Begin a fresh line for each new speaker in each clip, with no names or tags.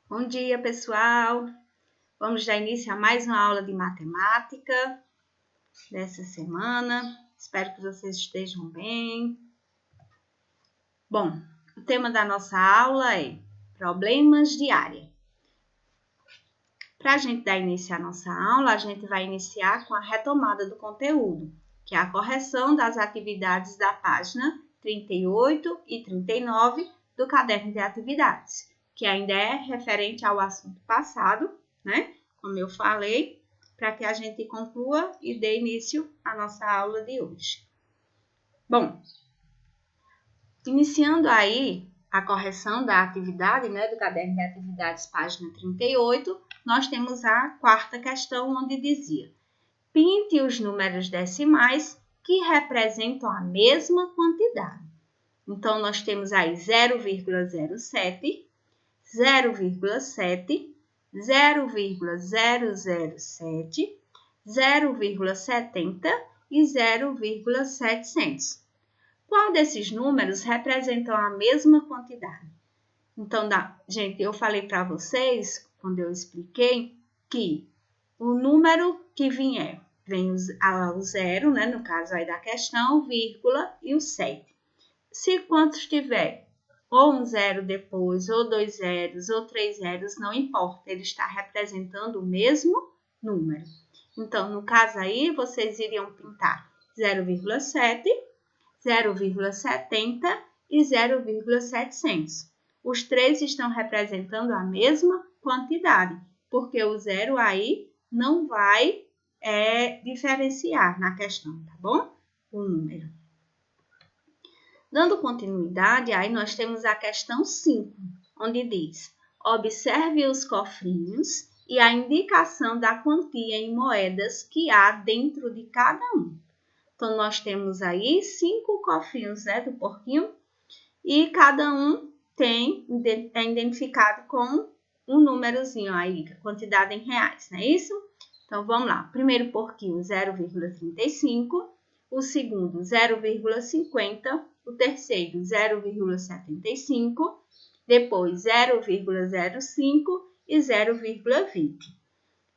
Bom dia, pessoal! Vamos dar início a mais uma aula de matemática dessa semana. Espero que vocês estejam bem. Bom, o tema da nossa aula é problemas de área. Para a gente dar início à nossa aula, a gente vai iniciar com a retomada do conteúdo, que é a correção das atividades da página 38 e 39 do caderno de atividades, que ainda é referente ao assunto passado, né? Como eu falei, para que a gente conclua e dê início à nossa aula de hoje. Bom, iniciando aí a correção da atividade, né, do caderno de atividades, página 38, nós temos a quarta questão, onde dizia: pinte os números decimais que representam a mesma quantidade. Então, nós temos aí 0,07, 0,7, 0,007, 0,70 e 0,700. Qual desses números representam a mesma quantidade? Então, gente, eu falei para vocês, quando eu expliquei, que o número que vem o zero, né, no caso aí da questão, vírgula e o 7. Se quantos tiver, ou um zero depois, ou dois zeros, ou três zeros, não importa, ele está representando o mesmo número. Então, no caso aí, vocês iriam pintar 0,7, 0,70 e 0,700. Os três estão representando a mesma quantidade, porque o zero aí não vai diferenciar na questão, tá bom? O número. Dando continuidade, aí nós temos a questão 5, onde diz: observe os cofrinhos e a indicação da quantia em moedas que há dentro de cada um. Então, nós temos aí 5 cofrinhos, né, do porquinho, e cada um é identificado com um númerozinho aí, quantidade em reais, não é isso? Então, vamos lá. Primeiro porquinho, 0,35. O segundo, 0,50. O terceiro, 0,75. Depois, 0,05 e 0,20.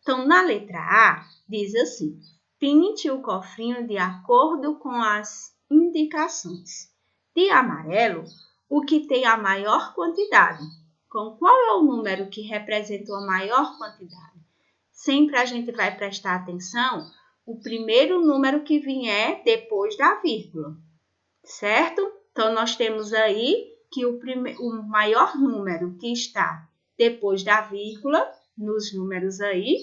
Então, na letra A, diz assim: pinte o cofrinho de acordo com as indicações. De amarelo, o que tem a maior quantidade. Com qual é o número que representa a maior quantidade? Sempre a gente vai prestar atenção o primeiro número que vier depois da vírgula, certo? Então, nós temos aí que o maior número que está depois da vírgula, nos números aí,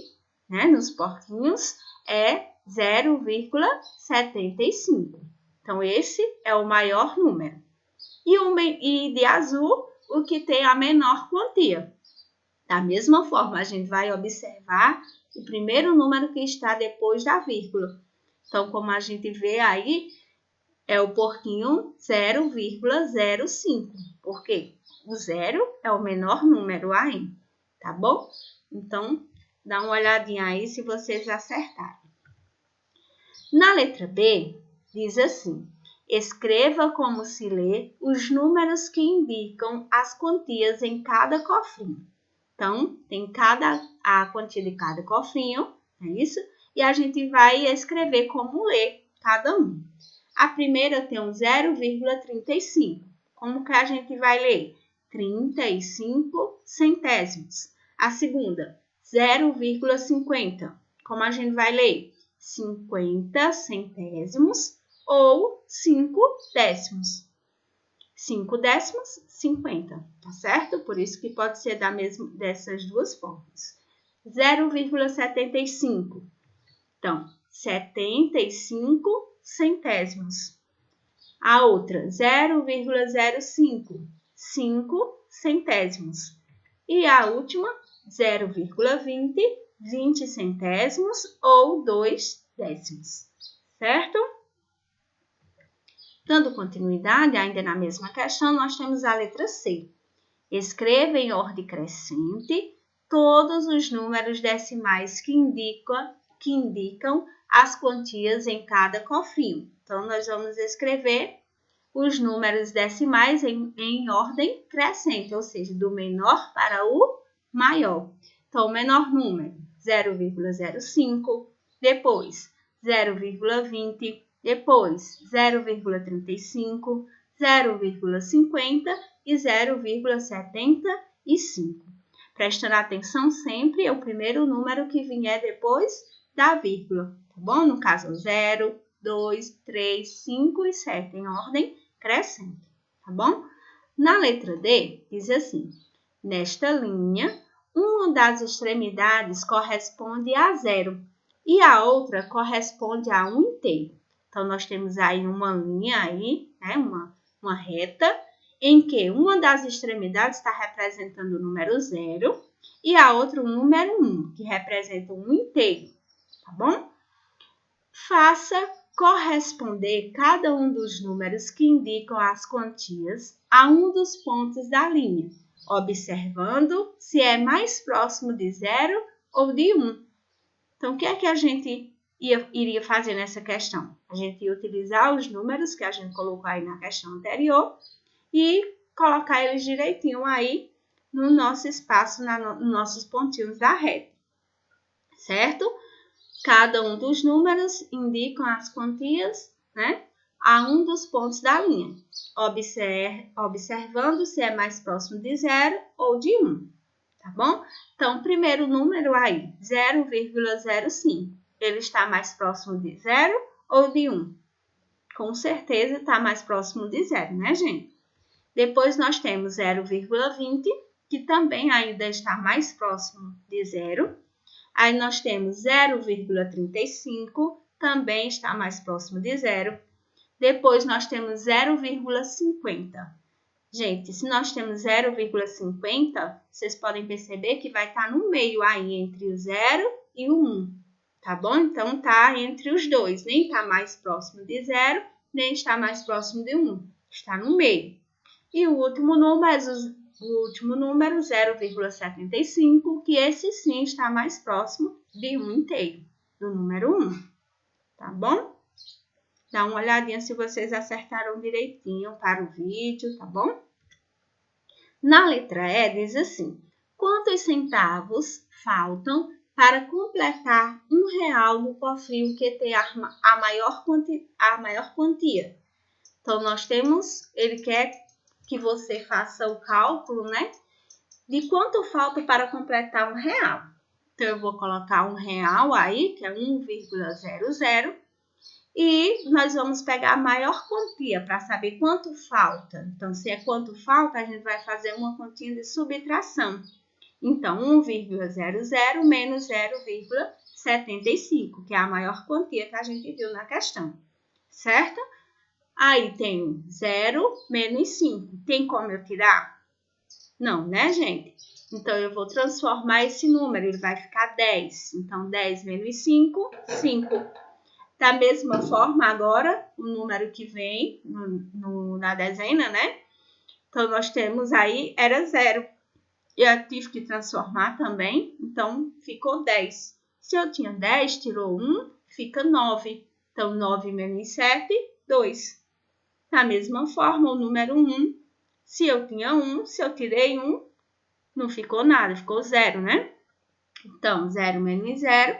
né, nos porquinhos, é 0,75. Então, esse é o maior número. E de azul, o que tem a menor quantia. Da mesma forma, a gente vai observar o primeiro número que está depois da vírgula. Então, como a gente vê aí, é o porquinho 0,05. Por quê? O zero é o menor número aí, tá bom? Então, dá uma olhadinha aí se vocês acertarem. Na letra B, diz assim: escreva como se lê os números que indicam as quantias em cada cofrinho. Então, tem a quantia de cada cofrinho, é isso? E a gente vai escrever como ler cada um. A primeira tem um 0,35. Como que a gente vai ler? 35 centésimos. A segunda, 0,50. Como a gente vai ler? 50 centésimos ou 5 décimos. 5 décimos, 50, tá certo? Por isso que pode ser dessas duas formas. 0,75. Então, 75 centésimos. A outra, 0,05, 5 centésimos. E a última, 0,20, 20 centésimos ou 2 décimos, certo? Dando continuidade, ainda na mesma questão, nós temos a letra C. Escreva em ordem crescente todos os números decimais que indicam as quantias em cada cofrinho. Então, nós vamos escrever os números decimais em ordem crescente, ou seja, do menor para o maior. Então, o menor número, 0,05, depois 0,20, depois 0,35, 0,50 e 0,75. Prestando atenção sempre, é o primeiro número que vier depois da vírgula, tá bom? No caso, 0, 2, 3, 5 e 7, em ordem crescente, tá bom? Na letra D, diz assim, nesta linha, uma das extremidades corresponde a 0 e a outra corresponde a 1 inteiro. Então, nós temos aí uma linha aí, né? Uma reta, em que uma das extremidades está representando o número 0 e a outra o número 1, que representa o 1 inteiro, tá bom? Faça corresponder cada um dos números que indicam as quantias a um dos pontos da linha, observando se é mais próximo de 0 ou de 1. Então, o que é que a gente iria fazer nessa questão? A gente ia utilizar os números que a gente colocou aí na questão anterior e colocar eles direitinho aí no nosso espaço, nos nossos pontinhos da reta, certo? Cada um dos números indicam as quantias, né, a um dos pontos da linha, observando se é mais próximo de 0 ou de 1, tá bom? Então, o primeiro número aí, 0,05, ele está mais próximo de 0 ou de 1? Com certeza está mais próximo de 0, né, gente? Depois nós temos 0,20, que também ainda está mais próximo de 0. Aí nós temos 0,35, também está mais próximo de 0. Depois nós temos 0,50. Gente, se nós temos 0,50, vocês podem perceber que vai estar no meio aí entre o 0 e o 1, tá bom? Então, está entre os dois, nem está mais próximo de 0, nem está mais próximo de 1, está no meio. E o último número, 0,75, que esse sim está mais próximo de 1 inteiro, do número 1, tá bom? Dá uma olhadinha se vocês acertaram direitinho para o vídeo, tá bom? Na letra E diz assim, quantos centavos faltam para completar R$1 no cofrinho que tem a maior quantia? Então, nós temos, ele quer que você faça o cálculo, né? De quanto falta para completar R$1. Então, eu vou colocar R$1 aí, que é 1,00, e nós vamos pegar a maior quantia para saber quanto falta. Então, se é quanto falta, a gente vai fazer uma continha de subtração. Então, 1,00 menos 0,75, que é a maior quantia que a gente viu na questão, certo? Aí tem 0 menos 5. Tem como eu tirar? Não, né, gente? Então, eu vou transformar esse número, ele vai ficar 10. Então, 10 menos 5, 5. Da mesma forma, agora, o número que vem na dezena, né? Então, nós temos aí, era 0. Eu tive que transformar também, então, ficou 10. Se eu tinha 10, tirou 1, fica 9. Então, 9 menos 7, 2. Da mesma forma, o número 1, se eu tinha 1, se eu tirei 1, não ficou nada, ficou 0, né? Então, 0 menos 0,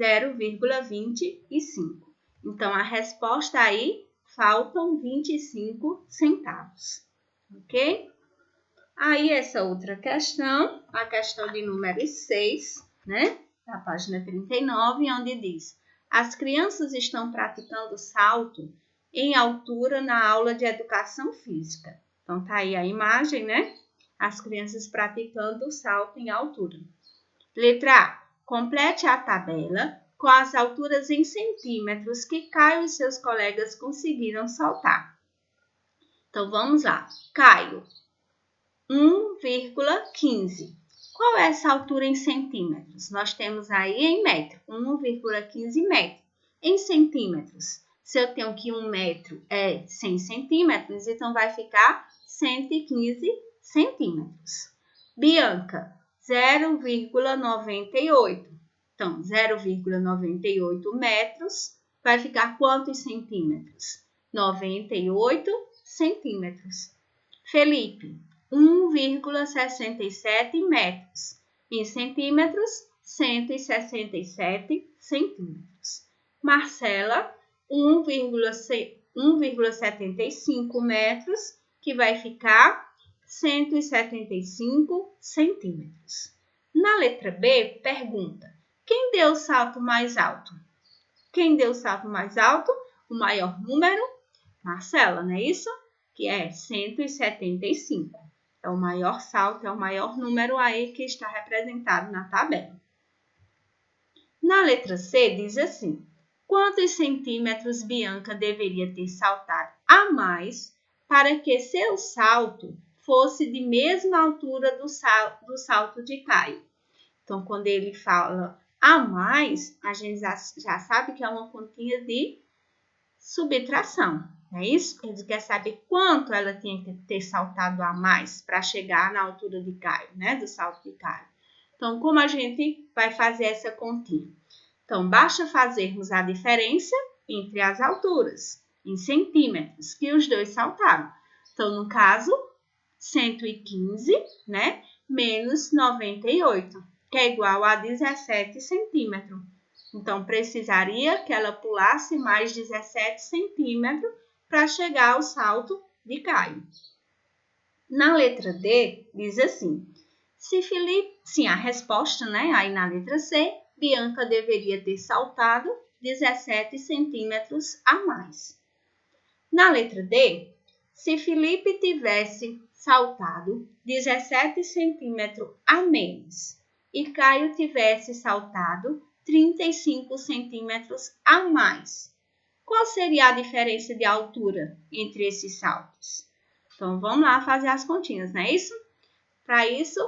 0,25. Então, a resposta aí, faltam 25 centavos, ok? Aí, essa outra questão, a questão de número 6, né? Da página 39, onde diz, as crianças estão praticando salto em altura na aula de educação física. Então, tá aí a imagem, né? As crianças praticando o salto em altura. Letra A. Complete a tabela com as alturas em centímetros que Caio e seus colegas conseguiram saltar. Então, vamos lá. Caio, 1,15. Qual é essa altura em centímetros? Nós temos aí em metro, 1,15 metros. Em centímetros, se eu tenho que 1 metro é 100 centímetros, então vai ficar 115 centímetros. Bianca, 0,98. Então, 0,98 metros vai ficar quantos centímetros? 98 centímetros. Felipe, 1,67 metros. Em centímetros, 167 centímetros. Marcela, 1,75 metros, que vai ficar 175 centímetros. Na letra B, pergunta: quem deu o salto mais alto? Quem deu o salto mais alto? O maior número? Marcela, não é isso? Que é 175. É o maior salto, é o maior número aí que está representado na tabela. Na letra C, diz assim: quantos centímetros Bianca deveria ter saltado a mais para que seu salto fosse de mesma altura do salto de Caio? Então, quando ele fala a mais, a gente já sabe que é uma continha de subtração, não é isso? Ele quer saber quanto ela tinha que ter saltado a mais para chegar na altura de Caio, né? Do salto de Caio. Então, como a gente vai fazer essa continha? Então, basta fazermos a diferença entre as alturas, em centímetros, que os dois saltaram. Então, no caso, 115, né? Menos 98, que é igual a 17 centímetros. Então, precisaria que ela pulasse mais 17 centímetros para chegar ao salto de Caio. Na letra D, diz assim: a resposta, né? Aí na letra C, Bianca deveria ter saltado 17 centímetros a mais. Na letra D, se Felipe tivesse saltado 17 centímetros a menos e Caio tivesse saltado 35 centímetros a mais, qual seria a diferença de altura entre esses saltos? Então, vamos lá fazer as continhas, não é isso? Para isso,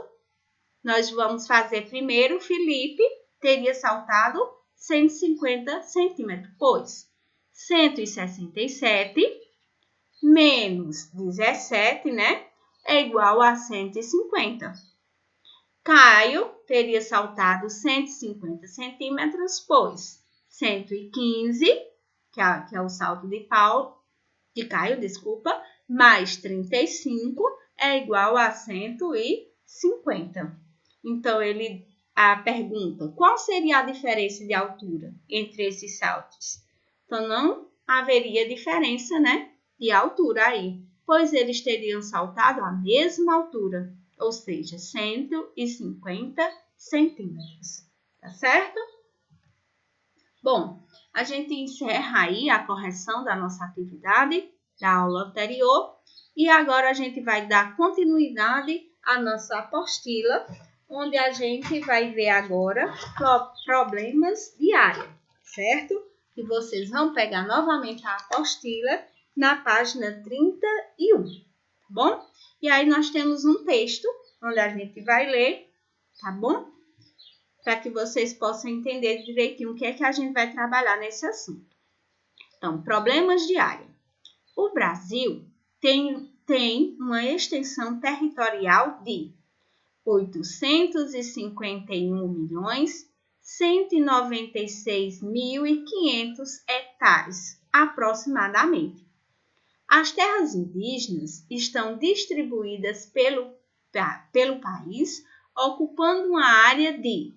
nós vamos fazer primeiro, Felipe teria saltado 150 centímetros, pois 167 menos 17, né, é igual a 150. Caio teria saltado 150 centímetros, pois 115, que é o salto de Caio, mais 35 é igual a 150. Então, a pergunta: qual seria a diferença de altura entre esses saltos? Então, não haveria diferença, né, de altura aí, pois eles teriam saltado a mesma altura, ou seja, 150 centímetros. Tá certo? Bom, a gente encerra aí a correção da nossa atividade da aula anterior e agora a gente vai dar continuidade à nossa apostila, onde a gente vai ver agora problemas de área, certo? E vocês vão pegar novamente a apostila na página 31, tá bom? E aí nós temos um texto onde a gente vai ler, tá bom? Para que vocês possam entender direitinho o que é que a gente vai trabalhar nesse assunto. Então, problemas de área. O Brasil tem uma extensão territorial de 851.196.500 hectares, aproximadamente. As terras indígenas estão distribuídas pelo país, ocupando uma área de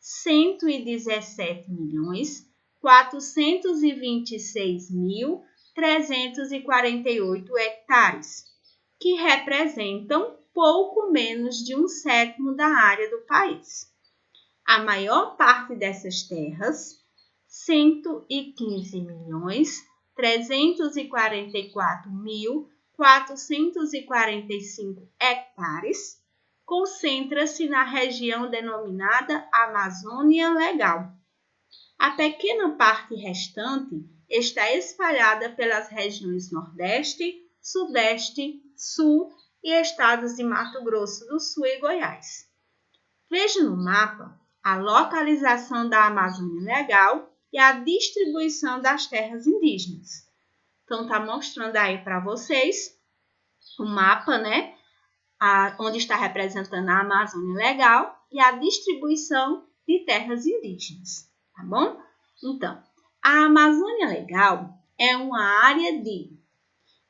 117.426.348 hectares, que representam pouco menos de 1/7 da área do país. A maior parte dessas terras, 115.344.445 hectares, concentra-se na região denominada Amazônia Legal. A pequena parte restante está espalhada pelas regiões Nordeste, Sudeste, Sul e estados de Mato Grosso do Sul e Goiás. Veja no mapa a localização da Amazônia Legal e a distribuição das terras indígenas. Então, está mostrando aí para vocês o mapa, né? Onde está representando a Amazônia Legal e a distribuição de terras indígenas, tá bom? Então, a Amazônia Legal é uma área de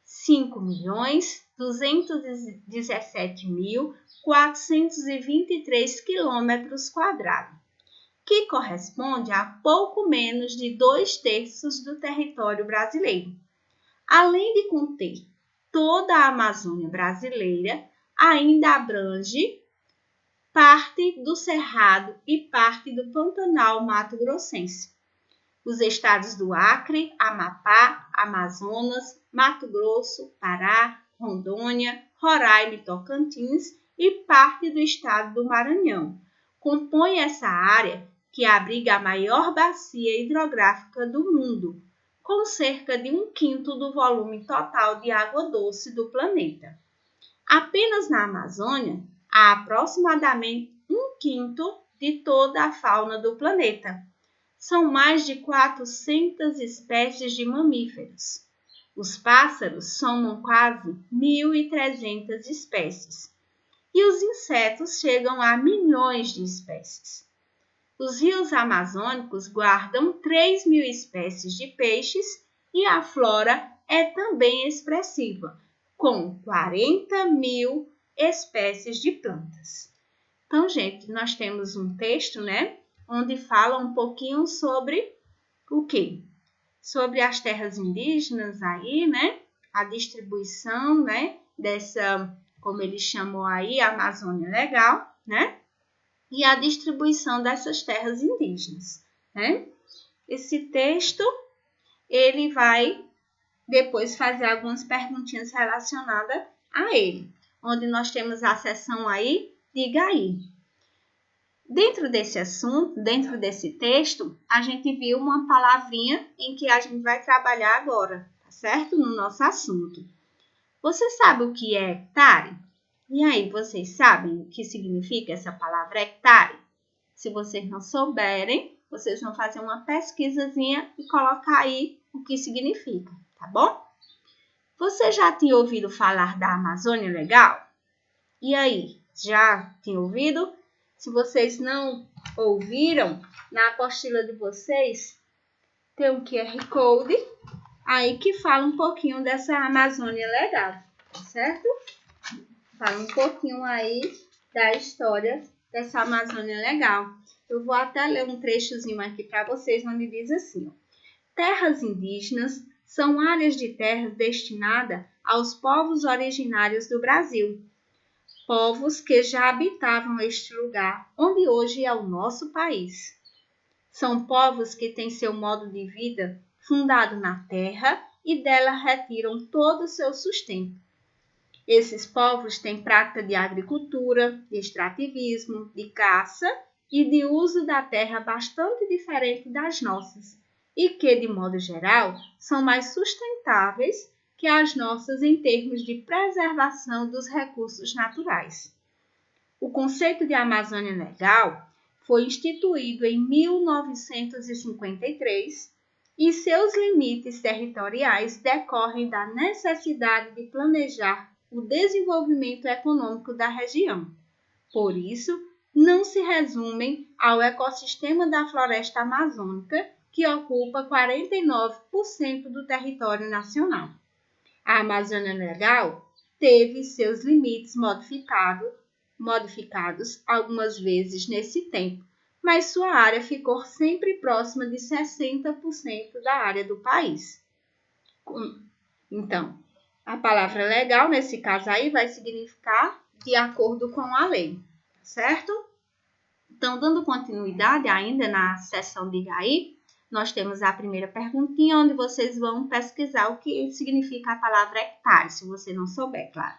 5.200.000 217.423 quilômetros quadrados, que corresponde a pouco menos de 2/3 do território brasileiro. Além de conter toda a Amazônia brasileira, ainda abrange parte do Cerrado e parte do Pantanal mato-grossense. Os estados do Acre, Amapá, Amazonas, Mato Grosso, Pará, Rondônia, Roraima e Tocantins e parte do estado do Maranhão compõem essa área que abriga a maior bacia hidrográfica do mundo, com cerca de 1/5 do volume total de água doce do planeta. Apenas na Amazônia, há aproximadamente 1/5 de toda a fauna do planeta. São mais de 400 espécies de mamíferos. Os pássaros somam quase 1.300 espécies. E os insetos chegam a milhões de espécies. Os rios amazônicos guardam 3.000 espécies de peixes e a flora é também expressiva, com 40.000 espécies de plantas. Então, gente, nós temos um texto, onde fala um pouquinho sobre o quê? Sobre as terras indígenas aí, a distribuição, dessa, como ele chamou aí, Amazônia Legal, e a distribuição dessas terras indígenas, Esse texto, ele vai depois fazer algumas perguntinhas relacionadas a ele, onde nós temos a seção aí, diga aí. Dentro desse assunto, dentro desse texto, a gente viu uma palavrinha em que a gente vai trabalhar agora, tá certo? No nosso assunto. Você sabe o que é hectare? E aí, vocês sabem o que significa essa palavra hectare? Se vocês não souberem, vocês vão fazer uma pesquisazinha e colocar aí o que significa, tá bom? Você já tinha ouvido falar da Amazônia Legal? E aí, já tinha ouvido? Se vocês não ouviram, na apostila de vocês tem um QR Code aí que fala um pouquinho dessa Amazônia Legal, certo? Fala um pouquinho aí da história dessa Amazônia Legal. Eu vou até ler um trechozinho aqui para vocês, onde diz assim, terras indígenas são áreas de terras destinadas aos povos originários do Brasil. Povos que já habitavam este lugar, onde hoje é o nosso país. São povos que têm seu modo de vida fundado na terra e dela retiram todo o seu sustento. Esses povos têm prática de agricultura, de extrativismo, de caça e de uso da terra bastante diferente das nossas, e que, de modo geral, são mais sustentáveis que as nossas em termos de preservação dos recursos naturais. O conceito de Amazônia Legal foi instituído em 1953 e seus limites territoriais decorrem da necessidade de planejar o desenvolvimento econômico da região. Por isso, não se resumem ao ecossistema da floresta amazônica, que ocupa 49% do território nacional. A Amazônia Legal teve seus limites modificados algumas vezes nesse tempo, mas sua área ficou sempre próxima de 60% da área do país. Então, a palavra legal, nesse caso aí, vai significar de acordo com a lei, certo? Então, dando continuidade ainda na seção Diga aí, nós temos a primeira perguntinha, onde vocês vão pesquisar o que significa a palavra hectare, se você não souber, claro.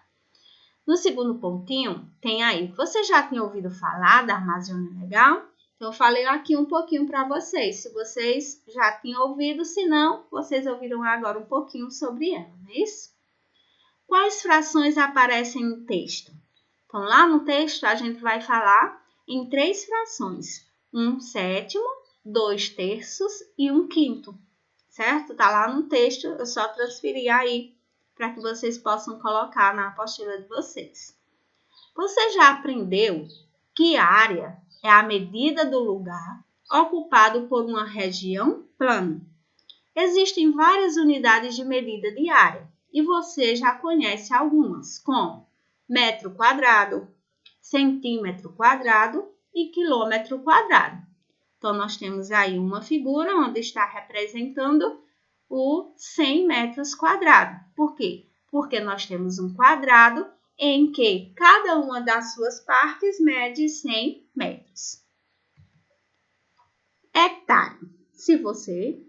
No segundo pontinho, tem aí, você já tinha ouvido falar da Amazônia Legal? Então, eu falei aqui um pouquinho para vocês, se vocês já tinham ouvido, se não, vocês ouviram agora um pouquinho sobre ela, não é isso? Quais frações aparecem no texto? Então, lá no texto, a gente vai falar em 3 frações, 1/7, 2/3 e 1/5, certo? Tá lá no texto, eu só transferi aí para que vocês possam colocar na apostila de vocês. Você já aprendeu que área é a medida do lugar ocupado por uma região plana? Existem várias unidades de medida de área, e você já conhece algumas, como metro quadrado, centímetro quadrado e quilômetro quadrado. Então, nós temos aí uma figura onde está representando o 100 metros quadrados. Por quê? Porque nós temos um quadrado em que cada uma das suas partes mede 100 metros. Hectare. Se você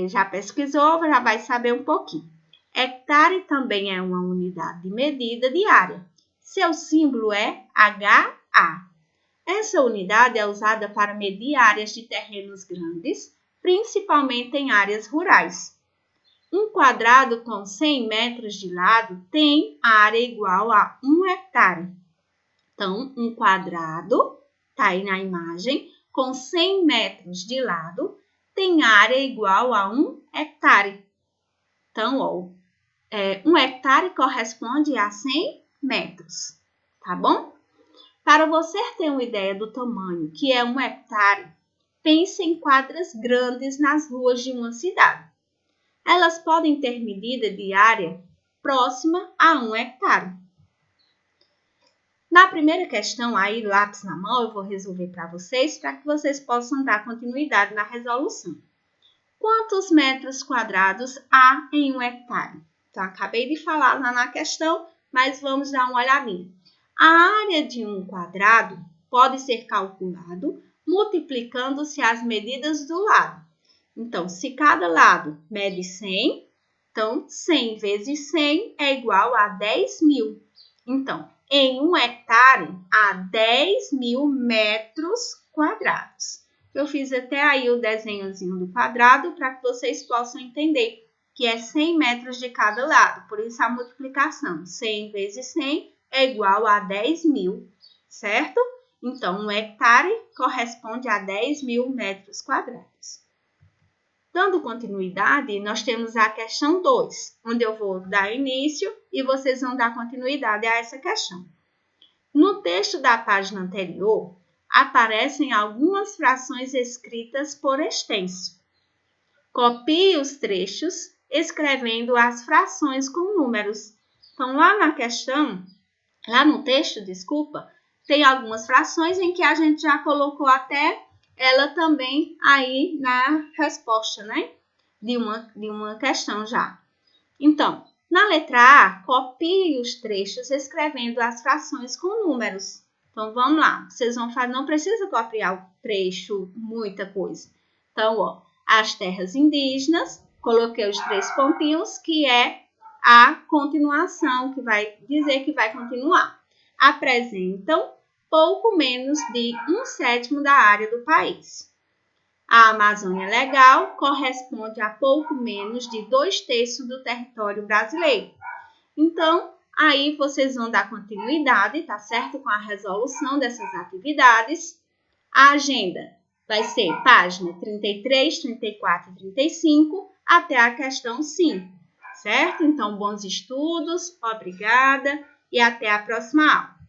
já pesquisou, já vai saber um pouquinho. Hectare também é uma unidade de medida de área. Seu símbolo é HA. Essa unidade é usada para medir áreas de terrenos grandes, principalmente em áreas rurais. Um quadrado com 100 metros de lado tem área igual a 1 hectare. Então, um quadrado, está aí na imagem, com 100 metros de lado, tem área igual a 1 hectare. Então, 1 hectare corresponde a 100 metros, tá bom? Para você ter uma ideia do tamanho que é 1 hectare, pense em quadras grandes nas ruas de uma cidade. Elas podem ter medida de área próxima a 1 hectare. Na primeira questão, aí, lápis na mão, eu vou resolver para vocês, para que vocês possam dar continuidade na resolução. Quantos metros quadrados há em 1 hectare? Então, acabei de falar lá na questão, mas vamos dar uma olhadinha. A área de um quadrado pode ser calculado multiplicando-se as medidas do lado. Então, se cada lado mede 100, então 100 vezes 100 é igual a 10.000. Então, em 1 hectare, há 10.000 metros quadrados. Eu fiz até aí o desenhozinho do quadrado para que vocês possam entender que é 100 metros de cada lado. Por isso, a multiplicação 100 vezes 100 é igual a 10.000, certo? Então, 1 hectare corresponde a 10.000 metros quadrados. Dando continuidade, nós temos a questão 2, onde eu vou dar início e vocês vão dar continuidade a essa questão. No texto da página anterior, aparecem algumas frações escritas por extenso. Copie os trechos, escrevendo as frações com números. Então, lá no texto, tem algumas frações em que a gente já colocou até ela também aí na resposta, né? De uma questão já. Então, na letra A, copie os trechos escrevendo as frações com números. Então, vamos lá. Vocês vão fazer, não precisa copiar o trecho, muita coisa. Então, as terras indígenas, coloquei os 3 pontinhos, que é a continuação, que vai dizer que vai continuar. Apresentam pouco menos de 1/7 da área do país. A Amazônia Legal corresponde a pouco menos de 2/3 do território brasileiro. Então, aí vocês vão dar continuidade, tá certo? Com a resolução dessas atividades. A agenda vai ser página 33, 34 e 35 até a questão 5, certo? Então, bons estudos, obrigada e até a próxima aula.